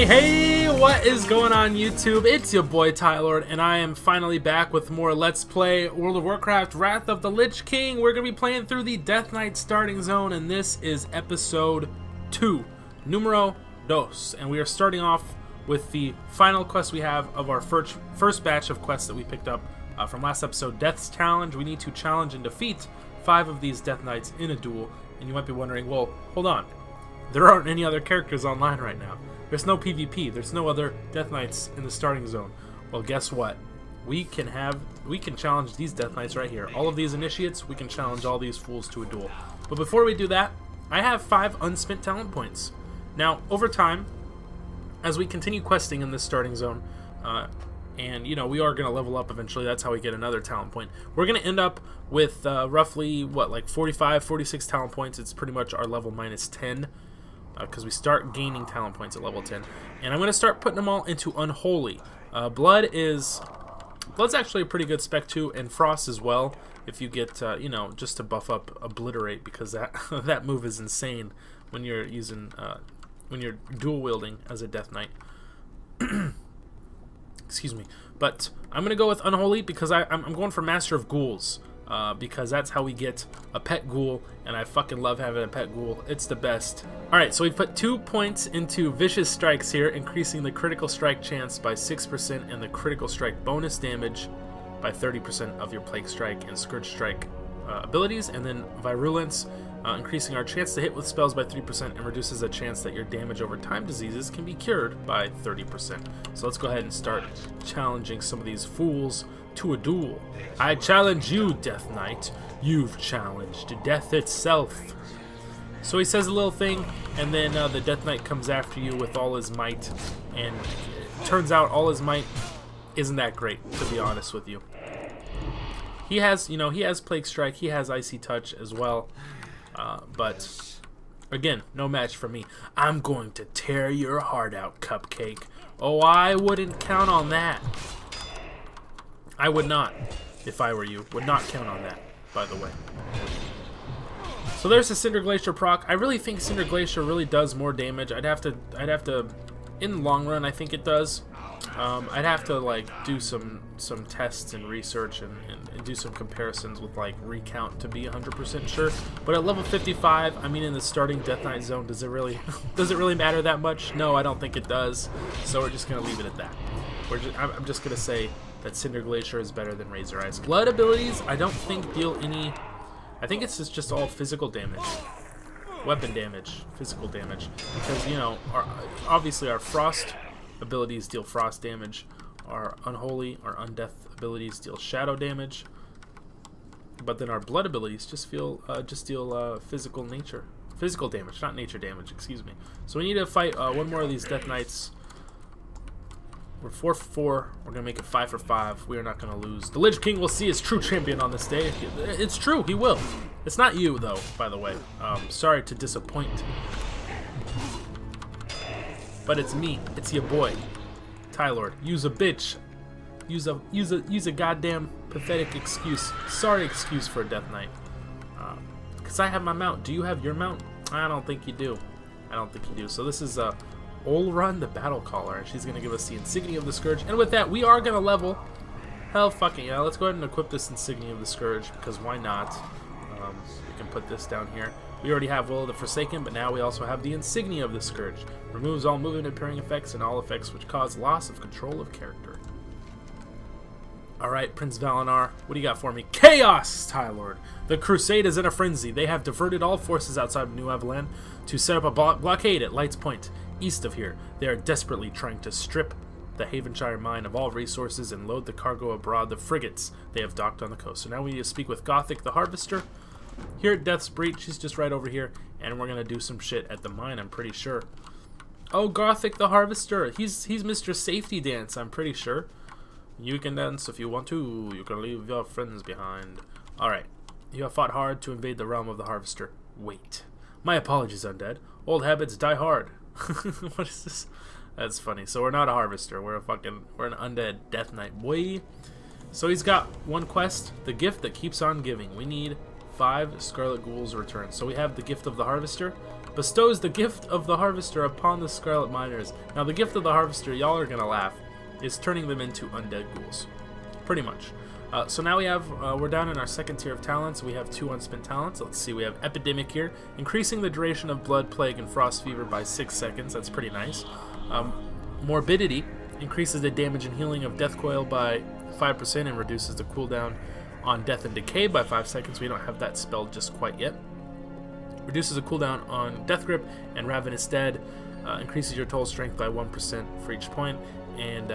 Hey, what is going on YouTube? It's your boy Tyler, and I am finally back with more Let's Play World of Warcraft Wrath of the Lich King. We're going to be playing through the Death Knight starting zone, and this is episode 2, numero 2. And we are starting off with the final quest we have of our first batch of quests that we picked up from last episode, Death's Challenge. We need to challenge and defeat 5 of these Death Knights in a duel. And you might be wondering, well, hold on. There aren't any other characters online right now. There's no PvP. There's no other Death Knights in the starting zone. Well, guess what? We can challenge these Death Knights right here. All of these initiates, we can challenge all these fools to a duel. But before we do that, I have 5 unspent talent points. Now, over time, as we continue questing in this starting zone, and you know, we are going to level up eventually. That's how we get another talent point. We're going to end up with roughly, what, like 45, 46 talent points. It's pretty much our level minus 10. Because we start gaining talent points at level 10. And I'm going to start putting them all into Unholy. Blood's actually a pretty good spec too, and Frost as well, if you get, you know, just to buff up Obliterate, because that that move is insane when you're using, when you're dual wielding as a Death Knight. Excuse me. But I'm going to go with Unholy because I'm going for Master of Ghouls. Because that's how we get a pet ghoul, and I fucking love having a pet ghoul. It's the best. Alright, so we put 2 points into Vicious Strikes here, increasing the critical strike chance by 6% and the critical strike bonus damage by 30% of your Plague Strike and Scourge Strike abilities, and then Virulence, increasing our chance to hit with spells by 3% and reduces the chance that your damage over time diseases can be cured by 30%. So let's go ahead and start challenging some of these fools to a duel. I challenge you, Death Knight. You've challenged death itself. So he says a little thing, and then the Death Knight comes after you with all his might, and it turns out all his might isn't that great, to be honest with you. He has, you know, he has Plague Strike, he has Icy Touch as well, but again, no match for me. I'm going to tear your heart out, Cupcake. Oh, I wouldn't count on that. I would not, if I were you. Would not count on that, by the way. So there's the Cinder Glacier proc. I really think Cinder Glacier really does more damage. I'd have to, in the long run, I think it does. I'd have to like do some tests and research and do some comparisons with like recount to be 100% sure. But at level 55, I mean, in the starting Death Knight zone, does it really matter that much? No, I don't think it does. So we're just gonna leave it at that. I'm just gonna say that Cinder Glacier is better than Razor Eyes. Blood abilities, I don't think deal any. I think it's just all physical damage, weapon damage, physical damage. Because, you know, obviously our Frost abilities deal Frost damage. Our Unholy, our Undeath abilities deal Shadow damage. But then our Blood abilities just deal physical damage, not nature damage. Excuse me. So we need to fight one more of these Death Knights. We're 4 for 4. We're going to make it 5 for 5. We are not going to lose. The Lich King will see his true champion on this day. It's true. He will. It's not you, though, by the way. Sorry to disappoint. But it's me. It's your boy, Tylord. Use a bitch. Use a goddamn pathetic excuse. Sorry excuse for a Death Knight. Because I have my mount. Do you have your mount? I don't think you do. I don't think you do. So this is Olrun the Battle Caller, and she's going to give us the Insignia of the Scourge. And with that, we are going to level. Hell fucking yeah. Let's go ahead and equip this Insignia of the Scourge, because why not? We can put this down here. We already have Will of the Forsaken, but now we also have the Insignia of the Scourge. Removes all movement appearing effects and all effects which cause loss of control of character. Alright, Prince Valinar, what do you got for me? Chaos, Tylord! The Crusade is in a frenzy. They have diverted all forces outside of New Avalon to set up a blockade at Light's Point, east of here. They are desperately trying to strip the Havenshire mine of all resources and load the cargo aboard the frigates they have docked on the coast. So now we need to speak with Gothic the Harvester. Here at Death's Breach, he's just right over here, and we're going to do some shit at the mine, I'm pretty sure. Oh, Gothic the Harvester. He's Mr. Safety Dance, I'm pretty sure. You can dance if you want to. You can leave your friends behind. Alright. You have fought hard to invade the realm of the Harvester. Wait. My apologies, undead. Old habits die hard. What is this? That's funny. So we're not a Harvester. We're an undead Death Knight. Boy. So he's got one quest, the gift that keeps on giving. We need 5 Scarlet Ghouls returned. So we have the gift of the Harvester. Bestows the gift of the Harvester upon the Scarlet Miners. Now the gift of the Harvester, y'all are gonna laugh, is turning them into undead ghouls. Pretty much. So now we have, we're down in our second tier of talents. We have 2 unspent talents. Let's see, we have Epidemic here, increasing the duration of Blood, Plague, and Frost Fever by 6 seconds. That's pretty nice. Morbidity increases the damage and healing of Death Coil by 5% and reduces the cooldown on Death and Decay by 5 seconds. We don't have that spelled just quite yet. Reduces the cooldown on Death Grip and Ravenous Dead. Increases your total strength by 1% for each point. And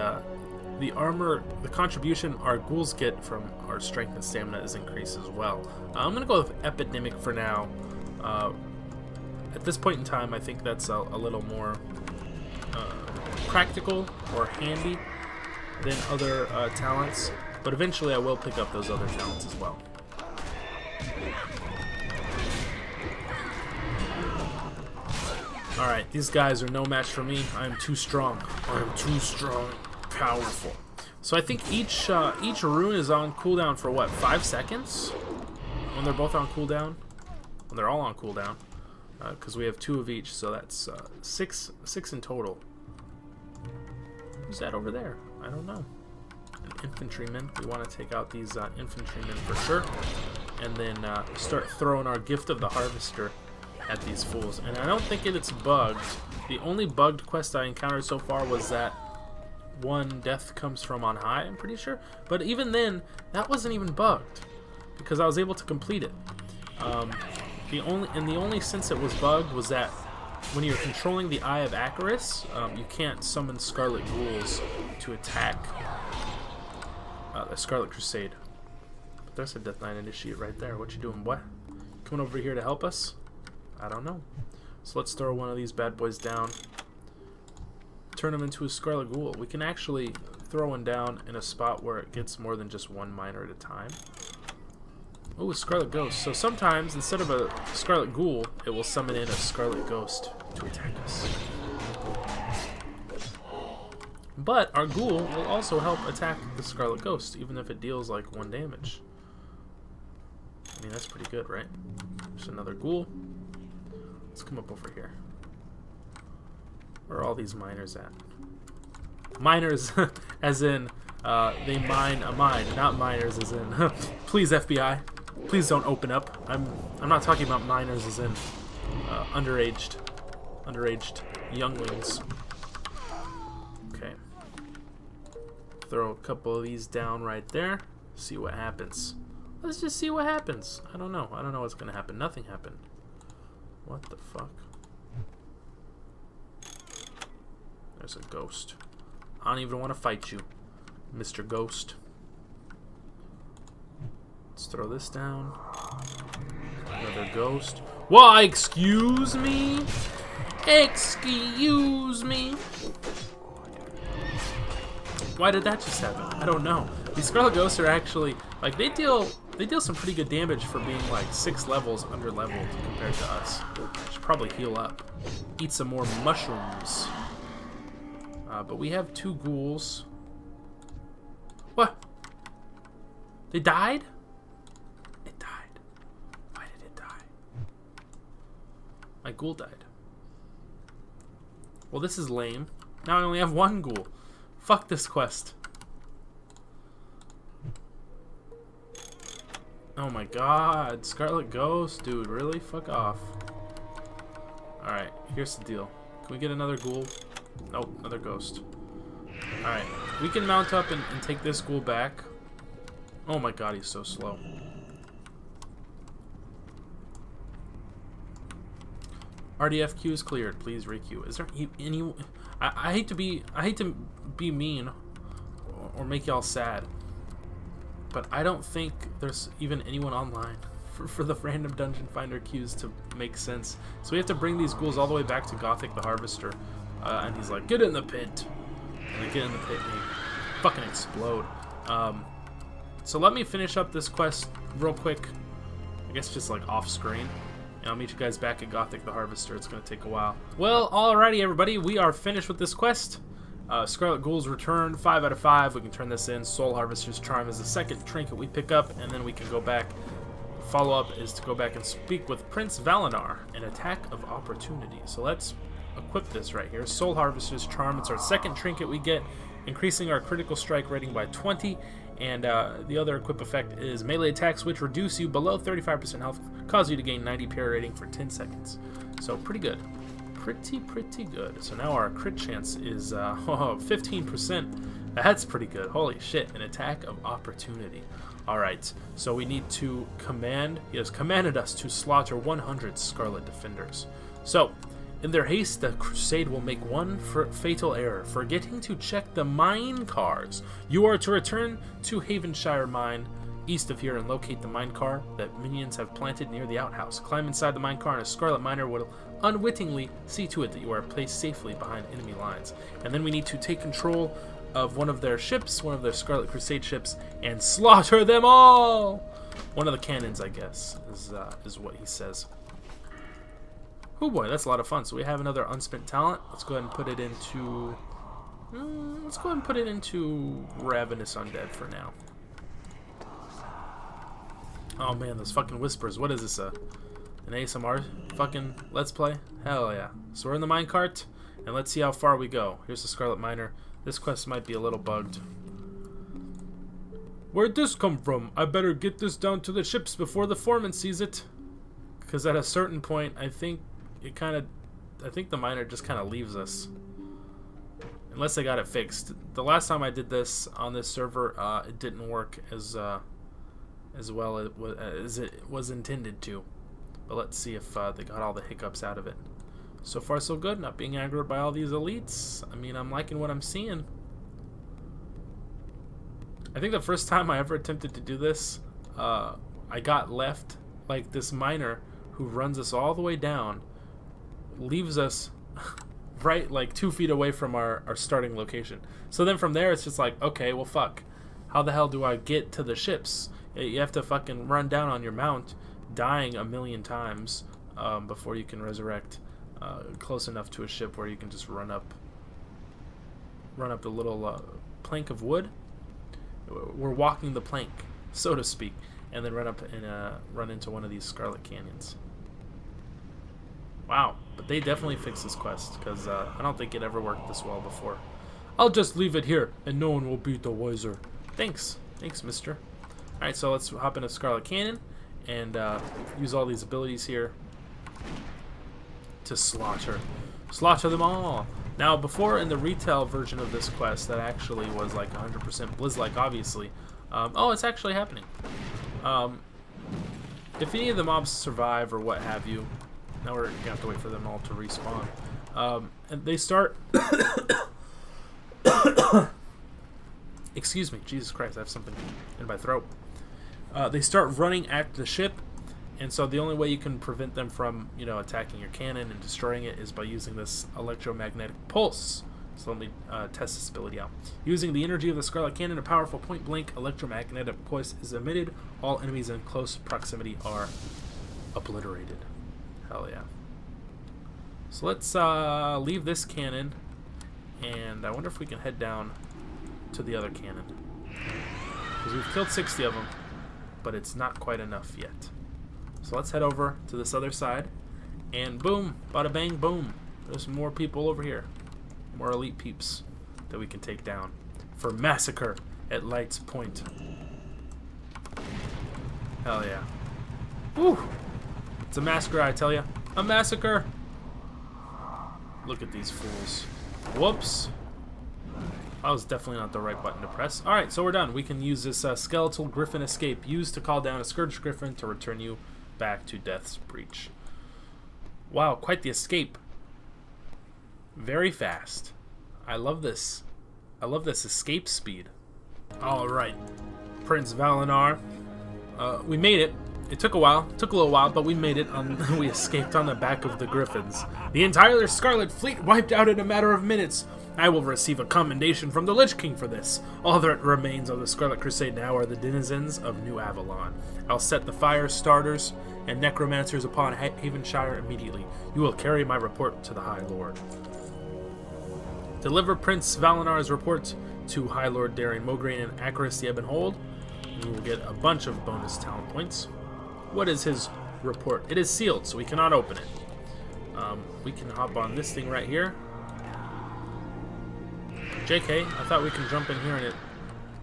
the armor, the contribution our ghouls get from our strength and stamina is increased as well. I'm going to go with Epidemic for now. At this point in time, I think that's a little more practical or handy than other talents, but eventually I will pick up those other talents as well. Alright, these guys are no match for me. I am too strong. I am too strong, powerful. So I think each rune is on cooldown for what, 5 seconds? When they're both on cooldown? When they're all on cooldown. Because we have 2 of each, so that's 6 in total. Who's that over there? I don't know. An infantryman. We want to take out these infantrymen for sure. And then start throwing our gift of the Harvester at these fools. And I don't think it's bugged. The only bugged quest I encountered so far was that one death comes from on high, I'm pretty sure. But even then, that wasn't even bugged, because I was able to complete it. The only sense it was bugged was that when you're controlling the Eye of Acaris, you can't summon Scarlet Ghouls to attack the Scarlet Crusade. But there's a Death Knight Initiate right there. What you doing, boy? Coming over here to help us? I don't know. So let's throw one of these bad boys down. Turn him into a Scarlet Ghoul. We can actually throw one down in a spot where it gets more than just one miner at a time. Oh, a Scarlet Ghost. So sometimes, instead of a Scarlet Ghoul, it will summon in a Scarlet Ghost to attack us. But our Ghoul will also help attack the Scarlet Ghost, even if it deals like 1 damage. I mean, that's pretty good, right? There's another Ghoul. Let's come up over here. Where are all these miners at? Miners, as in, they mine a mine, not miners as in, please FBI, please don't open up. I'm not talking about miners as in underaged younglings. Okay. Throw a couple of these down right there. See what happens. Let's just see what happens. I don't know. I don't know what's gonna happen. Nothing happened. What the fuck? There's a ghost. I don't even want to fight you, Mr. Ghost. Let's throw this down. Another ghost. Why, excuse me? Excuse me? Why did that just happen? I don't know. These Scarlet Ghosts are actually, like, they deal some pretty good damage for being like 6 levels under leveled compared to us. Should probably heal up. Eat some more mushrooms. But we have 2 ghouls. What? They died? It died. Why did it die? My ghoul died. Well, this is lame. Now I only have 1 ghoul. Fuck this quest. Oh my god. Scarlet Ghost, dude. Really? Fuck off. Alright, here's the deal. Can we get another ghoul? Nope, another ghost. Alright, we can mount up and take this ghoul back. Oh my god, he's so slow. RDF queue is cleared. Please requeue. Is there any? I hate to be mean or make y'all sad, but I don't think there's even anyone online for the random dungeon finder queues to make sense. So we have to bring these ghouls all the way back to Gothic the Harvester. And he's like, get in the pit. And they get in the pit and they fucking explode. So let me finish up this quest real quick. I guess just like off screen. And I'll meet you guys back at Gothic the Harvester. It's going to take a while. Well, alrighty everybody. We are finished with this quest. Scarlet Ghouls return, 5 out of 5. We can turn this in. Soul Harvester's Charm is the second trinket we pick up, and then we can go back. Follow-up is to go back and speak with Prince Valinar, an attack of opportunity. So let's equip this right here. Soul Harvester's Charm, it's our second trinket we get, increasing our critical strike rating by 20, and the other equip effect is melee attacks, which reduce you below 35% health, cause you to gain 90 parry rating for 10 seconds. So pretty good. Pretty good. So now our crit chance is 15%. That's pretty good. Holy shit, an attack of opportunity. Alright, so we need to command, he has commanded us to slaughter 100 Scarlet Defenders. So, in their haste, the Crusade will make one fatal error, forgetting to check the mine cars. You are to return to Havenshire Mine, east of here, and locate the mine car that minions have planted near the outhouse. Climb inside the mine car, and a Scarlet Miner will unwittingly see to it that you are placed safely behind enemy lines. And then we need to take control of one of their ships, one of their Scarlet Crusade ships, and slaughter them all! One of the cannons, I guess, is what he says. Oh boy, that's a lot of fun. So we have another unspent talent. Let's go ahead and put it into... Ravenous Undead for now. Oh man, those fucking whispers. What is this, an ASMR fucking Let's Play? Hell yeah. So we're in the minecart, and let's see how far we go. Here's the Scarlet Miner. This quest might be a little bugged. Where'd this come from? I better get this down to the ships before the foreman sees it. Because at a certain point, I think the miner just kind of leaves us. Unless they got it fixed. The last time I did this on this server, it didn't work as well as it was intended to. But let's see if they got all the hiccups out of it. So far so good, not being aggroed by all these elites. I mean, I'm liking what I'm seeing. I think the first time I ever attempted to do this, I got left, like this miner who runs us all the way down, leaves us right like 2 feet away from our starting location. So then from there it's just like, okay, well fuck. How the hell do I get to the ships? You have to fucking run down on your mount, dying a million times before you can resurrect close enough to a ship where you can just run up the little plank of wood. We're walking the plank, so to speak, and then run into one of these Scarlet Canyons. Wow, but they definitely fixed this quest, because I don't think it ever worked this well before. I'll just leave it here, and no one will be the wiser. Thanks, mister. Alright, so let's hop into Scarlet Canyon, and use all these abilities here to slaughter them all. Now, before in the retail version of this quest, that actually was like 100% Blizz-like, obviously. Oh, it's actually happening. If any of the mobs survive or what have you, now we're gonna have to wait for them all to respawn. And they start. Excuse me, Jesus Christ, I have something in my throat. They start running at the ship. And so the only way you can prevent them from, attacking your cannon and destroying it is by using this electromagnetic pulse. So let me test this ability out. Using the energy of the Scarlet Cannon, a powerful point-blank electromagnetic pulse is emitted. All enemies in close proximity are obliterated. Hell yeah. So let's leave this cannon, and I wonder if we can head down to the other cannon. Because we've killed 60 of them, but it's not quite enough yet. So let's head over to this other side, and boom, bada bang, boom. There's more people over here. More elite peeps that we can take down for Massacre at Light's Point. Hell yeah. Woo! It's a massacre, I tell ya. A massacre! Look at these fools. Whoops. That was definitely not the right button to press. Alright, so we're done. We can use this skeletal griffin escape used to call down a Scourge griffin to return you back to Death's Breach. Wow, quite the escape. Very fast. I love this. I love this escape speed. Alright, Prince Valinar. We made it. It took a while. It took a little while, but we made it. We escaped on the back of the Griffins. The entire Scarlet Fleet wiped out in a matter of minutes. I will receive a commendation from the Lich King for this. All that remains of the Scarlet Crusade now are the denizens of New Avalon. I'll set the fire starters and necromancers upon Havenshire immediately. You will carry my report to the High Lord. Deliver Prince Valinar's report to High Lord Darien Mograine in accuracy, ebb, and hold. And we will get a bunch of bonus talent points. What is his report? It is sealed, so we cannot open it. We can hop on this thing right here. JK, I thought we can jump in here and it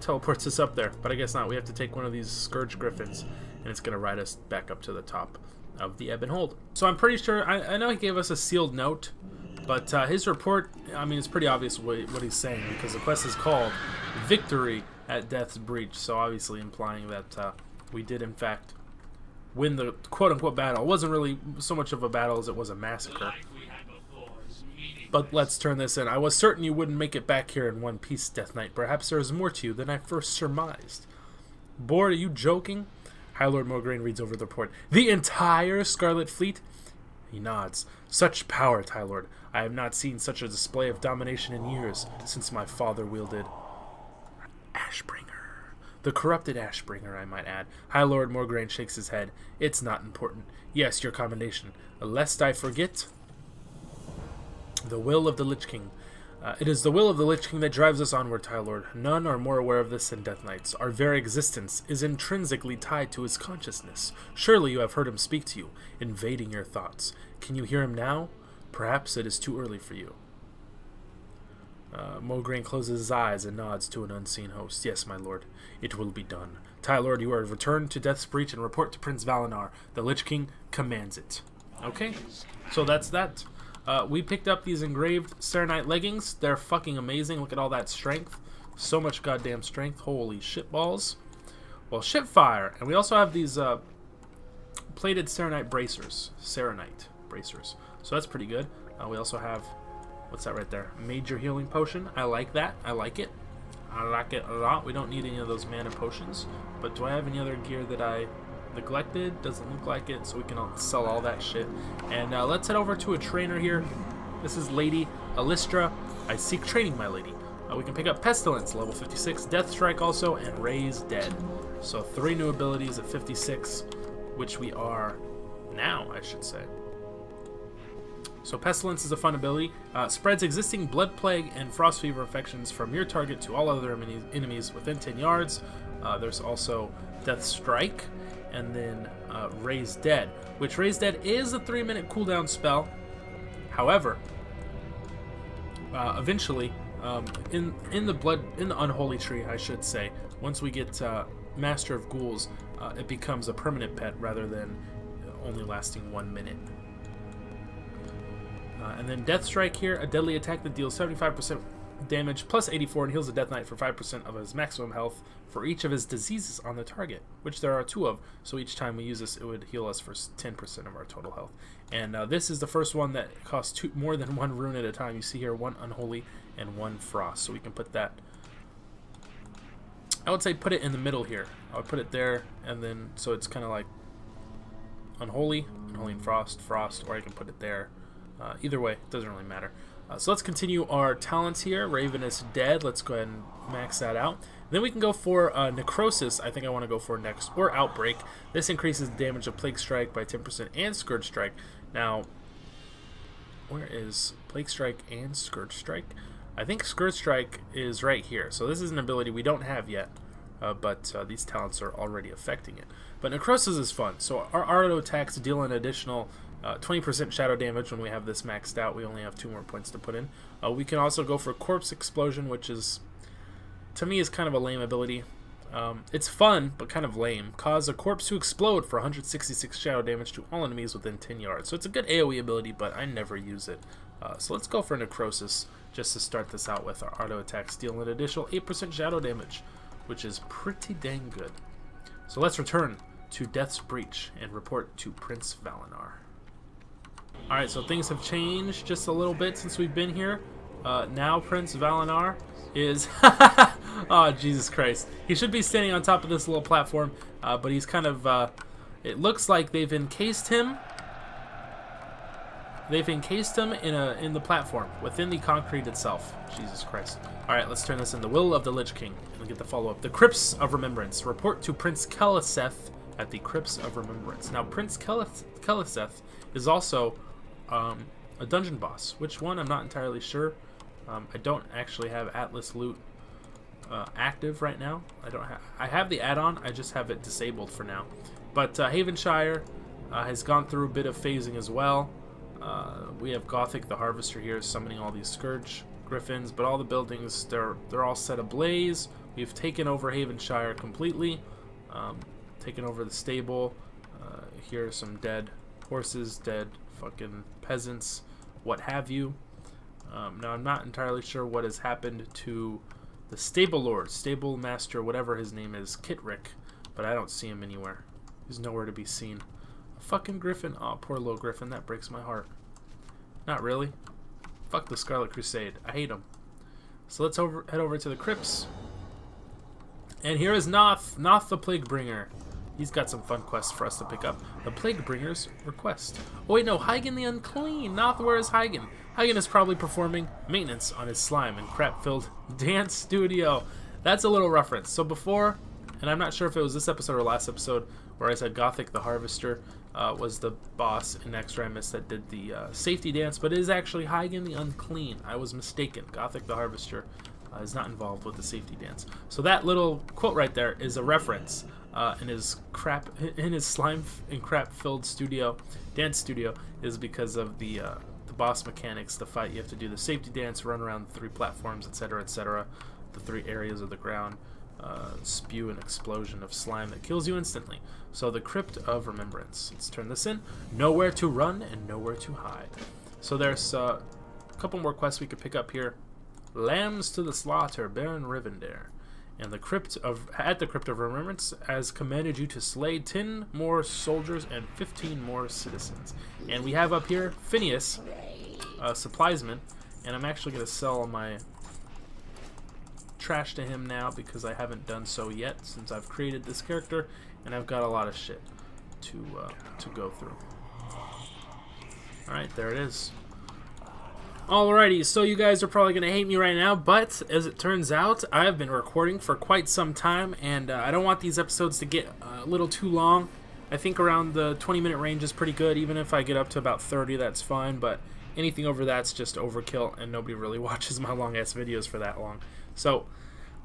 teleports us up there, but I guess not. We have to take one of these Scourge Griffins, and it's going to ride us back up to the top of the ebb and hold. So I'm pretty sure, I know he gave us a sealed note, but his report, I mean, it's pretty obvious what he's saying, because the quest is called Victory at Death's Breach, so obviously implying that we did, in fact, win the quote-unquote battle. It wasn't really so much of a battle as it was a massacre. But let's turn this in. I was certain you wouldn't make it back here in one piece, Death Knight. Perhaps there is more to you than I first surmised. Bored, are you joking? High Lord Mograine reads over the report. The entire Scarlet Fleet? He nods. Such power, High Lord. I have not seen such a display of domination in years, since my father wielded Ashbringer. The corrupted Ashbringer, I might add. High Lord Mograine shakes his head. It's not important. Yes, your commendation. Lest I forget, the will of the Lich King. It is the will of the Lich King that drives us onward, High Lord. None are more aware of this than Death Knights. Our very existence is intrinsically tied to his consciousness. Surely you have heard him speak to you, invading your thoughts. Can you hear him now? Perhaps it is too early for you. Mograine closes his eyes and nods to an unseen host. Yes, my lord, it will be done. High Lord, you are returned to Death's Breach and report to Prince Valinar. The Lich King commands it. Okay, so that's that. We picked up these engraved Serenite leggings. They're fucking amazing. Look at all that strength. So much goddamn strength. Holy shit balls. Well, shit fire. And we also have these plated Serenite bracers. Serenite bracers. So that's pretty good. We also have, what's that right there? Major healing potion. I like that. I like it. I like it a lot. We don't need any of those mana potions. But do I have any other gear that I neglected? Doesn't look like it, so we can sell all that shit. And let's head over to a trainer here. This is Lady Alistra. I seek training, my lady. We can pick up Pestilence, level 56, Death Strike also, and Raise Dead. So 3 new abilities at 56, which we are now, I should say. So Pestilence is a fun ability. Spreads existing Blood Plague and Frost Fever infections from your target to all other enemies within 10 yards. There's also Death Strike, and then Raise Dead, which Raise Dead is a 3-minute cooldown spell. However, eventually, in the Unholy Tree, I should say, once we get Master of Ghouls, it becomes a permanent pet rather than only lasting 1 minute. And then Death Strike here, a deadly attack that deals 75% damage plus 84 and heals the Death Knight for 5% of his maximum health for each of his diseases on the target, which there are 2 of, so each time we use this it would heal us for 10% of our total health. And this is the first one that costs more than 1 rune at a time. You see here 1 Unholy and 1 Frost, so we can put that, I would say put it in the middle here. I would put it there, and then so it's kind of like Unholy and Frost, or I can put it there. Either way, it doesn't really matter. So let's continue our talents here. Ravenous Dead, let's go ahead and max that out. Then we can go for Necrosis, I think I want to go for next, or Outbreak. This increases the damage of Plague Strike by 10% and Scourge Strike. Now, where is Plague Strike and Scourge Strike? I think Scourge Strike is right here. So this is an ability we don't have yet, but these talents are already affecting it. But Necrosis is fun. So our auto attacks deal an additional 20% shadow damage when we have this maxed out. We only have 2 more points to put in. We can also go for Corpse Explosion, which is, to me, is kind of a lame ability. It's fun, but kind of lame. Cause a corpse to explode for 166 shadow damage to all enemies within 10 yards. So it's a good AoE ability, but I never use it. So let's go for Necrosis just to start this out with. Our auto attacks deal an additional 8% shadow damage, which is pretty dang good. So let's return to Death's Breach and report to Prince Valinar. Alright, so things have changed just a little bit since we've been here. Now Prince Valinar is... oh, Jesus Christ. He should be standing on top of this little platform, but he's kind of... it looks like they've encased him. They've encased him in the platform, within the concrete itself. Jesus Christ. Alright, let's turn this in. The Will of the Lich King. And we get the follow-up. The Crypts of Remembrance. Report to Prince Keliseth at the Crypts of Remembrance. Now, Prince Keliseth is also... a dungeon boss. Which one? I'm not entirely sure. I don't actually have Atlas loot active right now. I have the add-on, I just have it disabled for now. But Havenshire has gone through a bit of phasing as well. We have Gothic the Harvester here summoning all these Scourge Griffins, but all the buildings, they're all set ablaze. We've taken over Havenshire completely, taken over the stable. Here are some dead horses, dead fucking peasants, what have you. Now I'm not entirely sure what has happened to the stable lord, stable master, whatever his name is, Kitrick, but I don't see him anywhere. He's nowhere to be seen. A fucking griffin. Oh, poor little griffin. That breaks my heart. Not really. Fuck the Scarlet Crusade. I hate him. So let's head over to the crypts. And here is Noth the Plaguebringer. He's got some fun quests for us to pick up. The Plaguebringer's request. Oh wait, no, Hygen the Unclean. Noth, where is Hygen? Hygen is probably performing maintenance on his slime and crap-filled dance studio. That's a little reference. So before, and I'm not sure if it was this episode or last episode, where I said Gothic the Harvester was the boss in Extremis that did the safety dance, but it is actually Hygen the Unclean. I was mistaken. Gothic the Harvester is not involved with the safety dance. So that little quote right there is a reference in his slime and crap-filled studio, dance studio, is because of the boss mechanics. The fight, you have to do the safety dance, run around the 3 platforms, etc., etc., the 3 areas of the ground, spew an explosion of slime that kills you instantly. So the Crypt of Remembrance. Let's turn this in. Nowhere to run and nowhere to hide. So there's a couple more quests we could pick up here. Lambs to the slaughter, Baron Rivendare. And the at the Crypt of Remembrance has commanded you to slay 10 more soldiers and 15 more citizens. And we have up here Phineas, suppliesman, and I'm actually going to sell my trash to him now because I haven't done so yet since I've created this character, and I've got a lot of shit to go through. Alright, there it is. Alrighty, so you guys are probably going to hate me right now, but as it turns out, I've been recording for quite some time, and I don't want these episodes to get a little too long. I think around the 20-minute range is pretty good. Even if I get up to about 30, that's fine, but anything over that's just overkill, and nobody really watches my long-ass videos for that long. So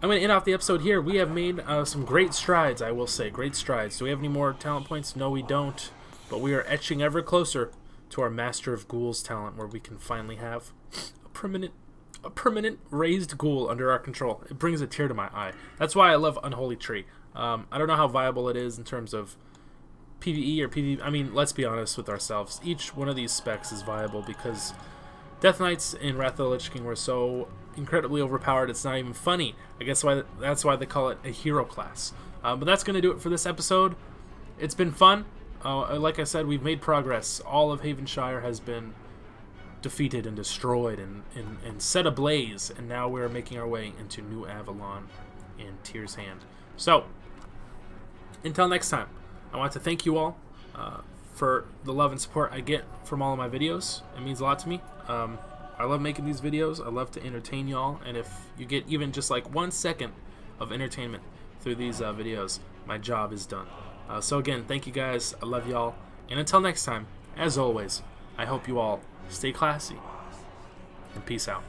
I'm going to end off the episode here. We have made some great strides, I will say, great strides. Do we have any more talent points? No, we don't, but we are etching ever closer to our Master of Ghouls talent, where we can finally have a permanent raised ghoul under our control. It brings a tear to my eye. That's why I love Unholy Tree. I don't know how viable it is in terms of PvE or PvP. I mean, let's be honest with ourselves. Each one of these specs is viable because Death Knights in Wrath of the Lich King were so incredibly overpowered, it's not even funny. I guess that's why they call it a hero class. But that's going to do it for this episode. It's been fun. Like I said, we've made progress. All of Havenshire has been defeated and destroyed and set ablaze, and now we're making our way into New Avalon and Tyr's Hand. So, until next time, I want to thank you all for the love and support I get from all of my videos. It means a lot to me. I love making these videos. I love to entertain y'all, and if you get even just like 1 second of entertainment through these videos, my job is done. So again, thank you guys. I love y'all. And until next time, as always, I hope you all stay classy and peace out.